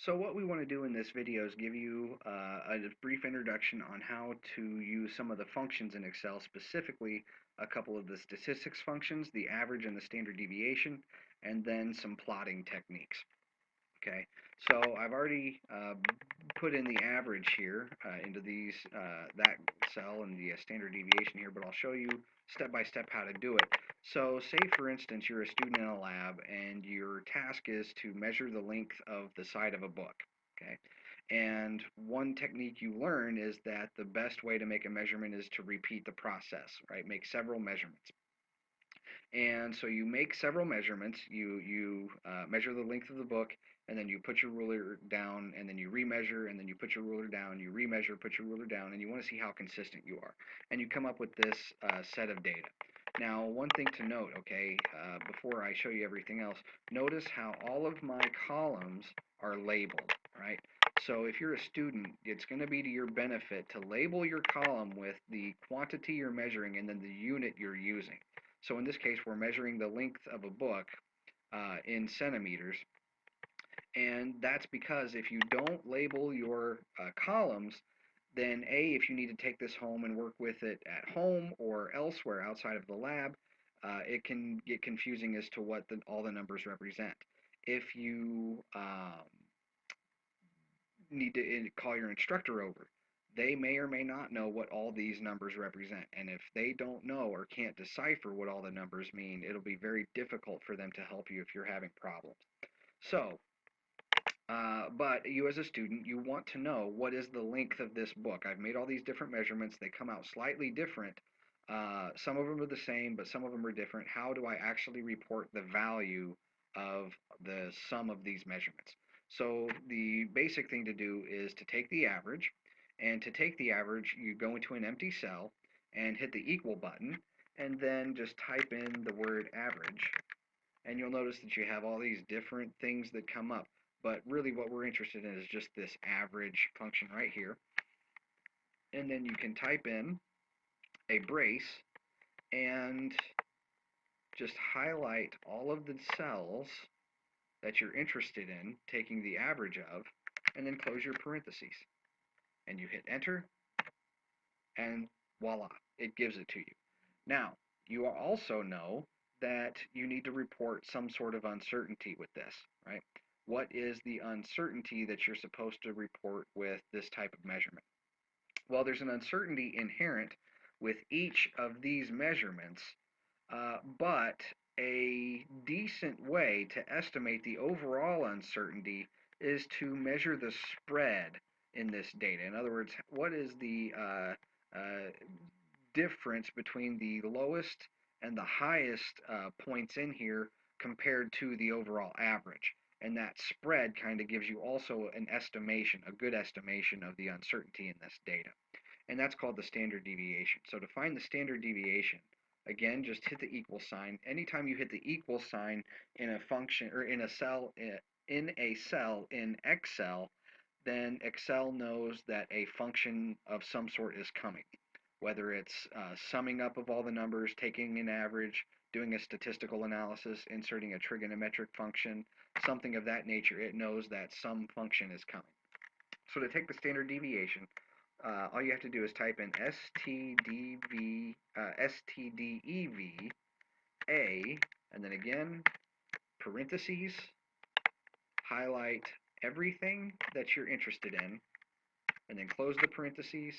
So what we want to do in this video is give you a brief introduction on how to use some of the functions in Excel, specifically a couple of the statistics functions, the average and the standard deviation, and then some plotting techniques. Okay, so I've already put in the average here into that cell and the standard deviation here, but I'll show you step by step how to do it. So say for instance you're a student in a lab and your task is to measure the length of the side of a book. Okay, and one technique you learn is that the best way to make a measurement is to repeat the process, right? Make several measurements. And so you make several measurements. You measure the length of the book, and then you put your ruler down, and then you remeasure, and then you put your ruler down, you remeasure, put your ruler down, and you want to see how consistent you are. And you come up with this set of data. Now, one thing to note, okay, before I show you everything else, notice how all of my columns are labeled, right? So if you're a student, it's going to be to your benefit to label your column with the quantity you're measuring and then the unit you're using. So in this case, we're measuring the length of a book in centimeters. And that's because if you don't label your columns, then A, if you need to take this home and work with it at home or elsewhere outside of the lab, it can get confusing as to what all the numbers represent. If you need to call your instructor over, they may or may not know what all these numbers represent. And if they don't know or can't decipher what all the numbers mean, it'll be very difficult for them to help you if you're having problems. So, but you as a student, you want to know what is the length of this book. I've made all these different measurements. They come out slightly different. Some of them are the same, but some of them are different. How do I actually report the value of the sum of these measurements? So the basic thing to do is to take the average, and to take the average, you go into an empty cell and hit the equal button, and then just type in the word average, and you'll notice that you have all these different things that come up. But really what we're interested in is just this average function right here. And then you can type in a brace and just highlight all of the cells that you're interested in taking the average of, and then close your parentheses. And you hit enter, and voila, it gives it to you. Now, you also know that you need to report some sort of uncertainty with this, right? What is the uncertainty that you're supposed to report with this type of measurement? Well, there's an uncertainty inherent with each of these measurements, but a decent way to estimate the overall uncertainty is to measure the spread in this data. In other words, what is the difference between the lowest and the highest points in here compared to the overall average? And that spread kind of gives you also an estimation, a good estimation of the uncertainty in this data. And that's called the standard deviation. So to find the standard deviation, again, just hit the equal sign. Anytime you hit the equal sign in a function or in a cell in Excel, then Excel knows that a function of some sort is coming. Whether it's summing up of all the numbers, taking an average, doing a statistical analysis, inserting a trigonometric function, something of that nature, it knows that some function is coming. So to take the standard deviation, all you have to do is type in STDEV, and then again, parentheses, highlight everything that you're interested in, and then close the parentheses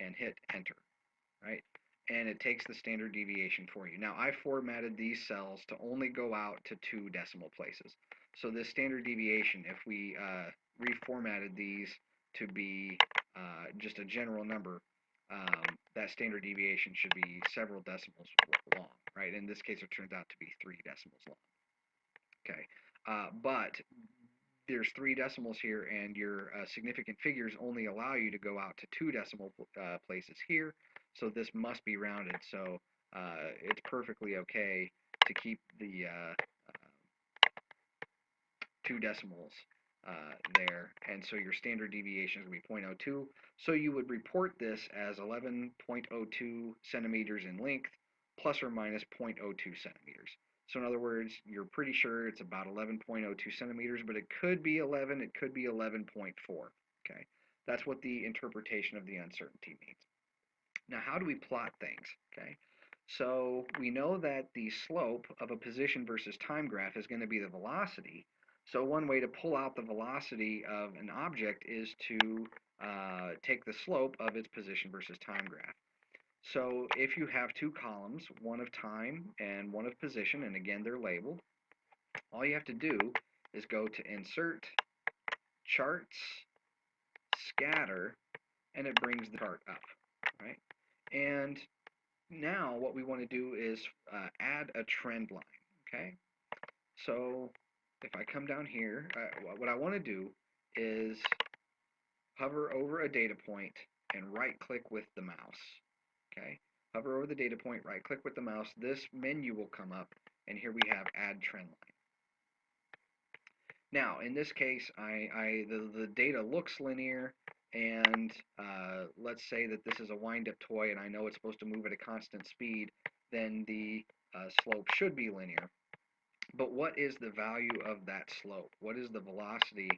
and hit enter, right? And it takes the standard deviation for you. Now, I formatted these cells to only go out to 2 decimal places. So this standard deviation, if we reformatted these to be just a general number, that standard deviation should be several decimals long, right? In this case, it turns out to be 3 decimals long. Okay, but there's 3 decimals here, and your significant figures only allow you to go out to 2 decimal places here, so this must be rounded. So it's perfectly okay to keep the 2 decimals there, and so your standard deviation is going to be 0.02. So you would report this as 11.02 centimeters in length plus or minus 0.02 centimeters. So in other words, you're pretty sure it's about 11.02 centimeters, but it could be 11, it could be 11.4. Okay, that's what the interpretation of the uncertainty means. Now, how do we plot things? Okay, so we know that the slope of a position versus time graph is going to be the velocity. So one way to pull out the velocity of an object is to take the slope of its position versus time graph. So if you have two columns, one of time and one of position, and again they're labeled, all you have to do is go to Insert, Charts, Scatter, and it brings the chart up, right? And now what we want to do is add a trend line, okay? So if I come down here, what I want to do is hover over a data point and right click with the mouse, okay? Hover over the data point, right click with the mouse, this menu will come up, and here we have Add Trend Line. Now, in this case, the data looks linear, and let's say that this is a wind-up toy, and I know it's supposed to move at a constant speed, then the slope should be linear. But what is the value of that slope? What is the velocity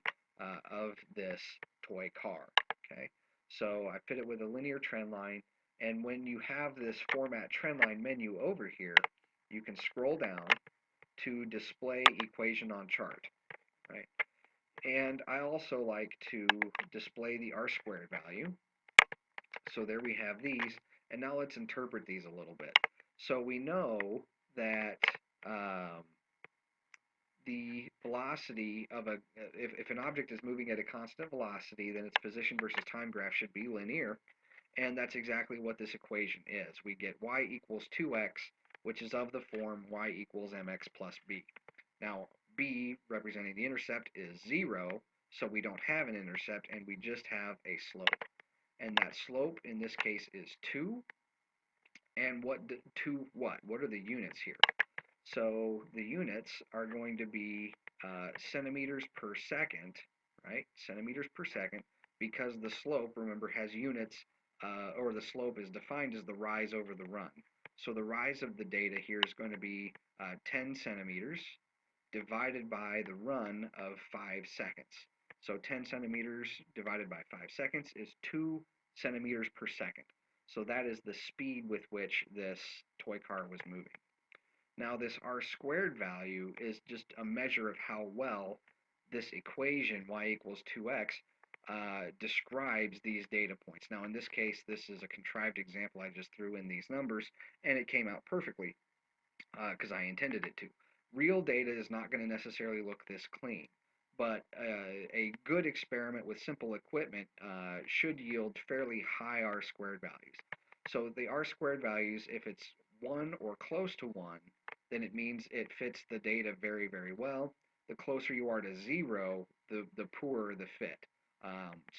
of this toy car? Okay, so I fit it with a linear trend line, and when you have this Format Trendline menu over here, you can scroll down to Display Equation on Chart, right? And I also like to display the R-squared value. So there we have these, and now let's interpret these a little bit. So we know that the velocity of if an object is moving at a constant velocity, then its position versus time graph should be linear, and that's exactly what this equation is. We get y equals 2x, which is of the form y equals mx plus b. Now, b, representing the intercept, is 0, so we don't have an intercept, and we just have a slope. And that slope, in this case, is 2. And what are the units here? So the units are going to be centimeters per second, right? Centimeters per second, because the slope, remember, has units, or the slope is defined as the rise over the run. So the rise of the data here is going to be 10 centimeters divided by the run of 5 seconds. So 10 centimeters divided by 5 seconds is 2 centimeters per second. So that is the speed with which this toy car was moving. Now this R-squared value is just a measure of how well this equation, y equals 2x, describes these data points. Now in this case, this is a contrived example. I just threw in these numbers, and it came out perfectly because I intended it to. Real data is not going to necessarily look this clean, but a good experiment with simple equipment should yield fairly high R-squared values. So the R-squared values, if it's 1 or close to 1, then it means it fits the data very, very well. The closer you are to 0, the poorer the fit.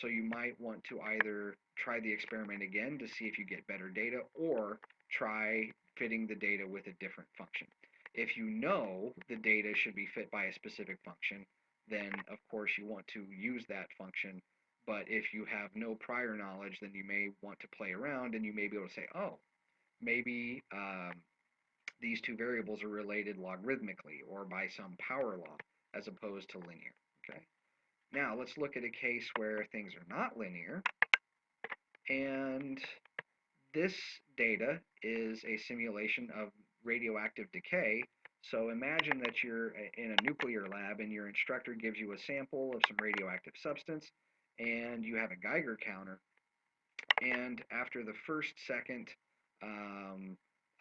So you might want to either try the experiment again to see if you get better data, or try fitting the data with a different function. If you know the data should be fit by a specific function, then of course you want to use that function. But if you have no prior knowledge, then you may want to play around, and you may be able to say, oh, maybe these two variables are related logarithmically or by some power law as opposed to linear. Okay. Now let's look at a case where things are not linear, and this data is a simulation of radioactive decay. So imagine that you're in a nuclear lab and your instructor gives you a sample of some radioactive substance, and you have a Geiger counter, and after the first second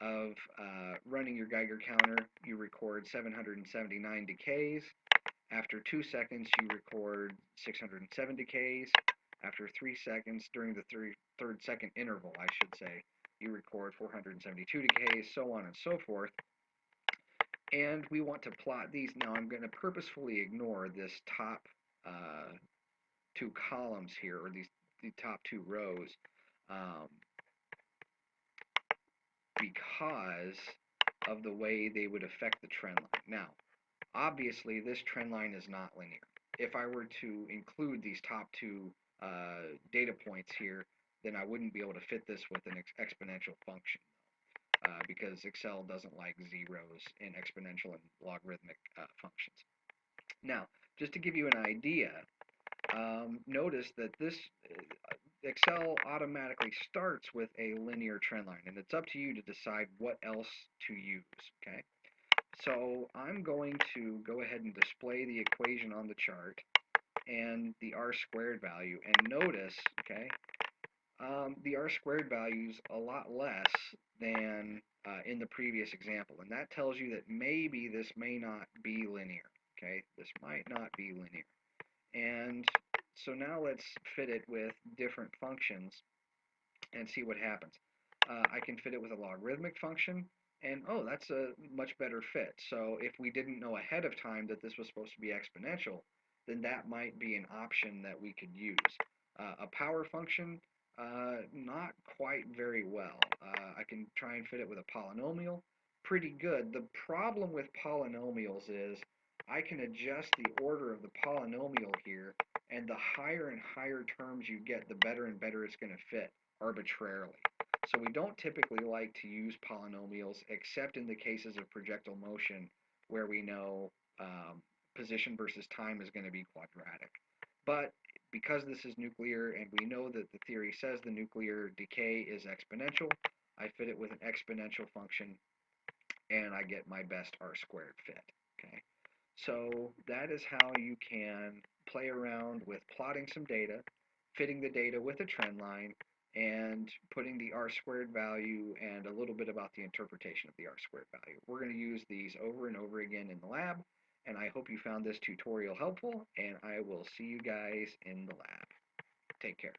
of running your Geiger counter, you record 779 decays. After 2 seconds, you record 607 decays. After 3 seconds, during the third second interval, I should say, you record 472 decays, so on and so forth. And we want to plot these. Now I'm going to purposefully ignore this top 2 columns here, or the top 2 rows, because of the way they would affect the trend line. Now, obviously, this trend line is not linear. If I were to include these top 2 data points here, then I wouldn't be able to fit this with an exponential function. because Excel doesn't like zeros in exponential and logarithmic functions. Now, just to give you an idea, notice that this Excel automatically starts with a linear trend line, and it's up to you to decide what else to use, okay? So I'm going to go ahead and display the equation on the chart and the r squared value, and notice, okay, the r squared value is a lot less than in the previous example, and that tells you that maybe this may not be linear, okay? This might not be linear. And so now let's fit it with different functions and see what happens. I can fit it with a logarithmic function, and oh, that's a much better fit. So if we didn't know ahead of time that this was supposed to be exponential, then that might be an option that we could use. A power function, not quite very well. I can try and fit it with a polynomial, pretty good. The problem with polynomials is I can adjust the order of the polynomial here, and the higher and higher terms you get, the better and better it's going to fit arbitrarily. So we don't typically like to use polynomials except in the cases of projectile motion where we know position versus time is going to be quadratic. But because this is nuclear and we know that the theory says the nuclear decay is exponential, I fit it with an exponential function and I get my best r squared fit. Okay, so that is how you can play around with plotting some data, fitting the data with a trend line, and putting the r squared value and a little bit about the interpretation of the r squared value. We're going to use these over and over again in the lab, and I hope you found this tutorial helpful, and I will see you guys in the lab. Take care.